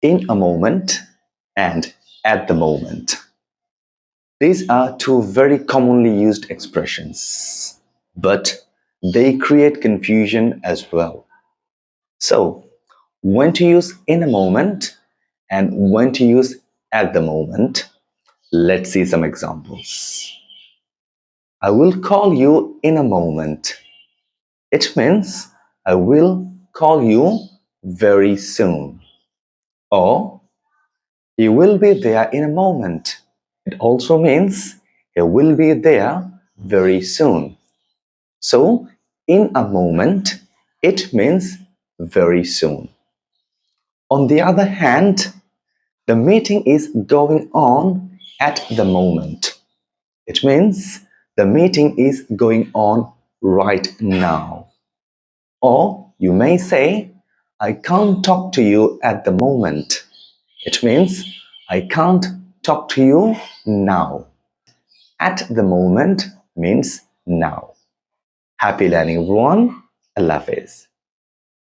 in a moment and at the moment. These are two very commonly used expressions, but they create confusion as well. So, when to use in a moment and when to use at the moment, let's see some examples. I will call you in a moment. It means I will call you very soon. Or he will be there in a moment. It also means he will be there very soon. So, in a moment, it means very soon. On the other hand, the meeting is going on at the moment. It means the meeting is going on right now. Or you may say, I can't talk to you at the moment. It means I can't talk to you now. At the moment means now. Happy learning everyone. Allah Hafiz.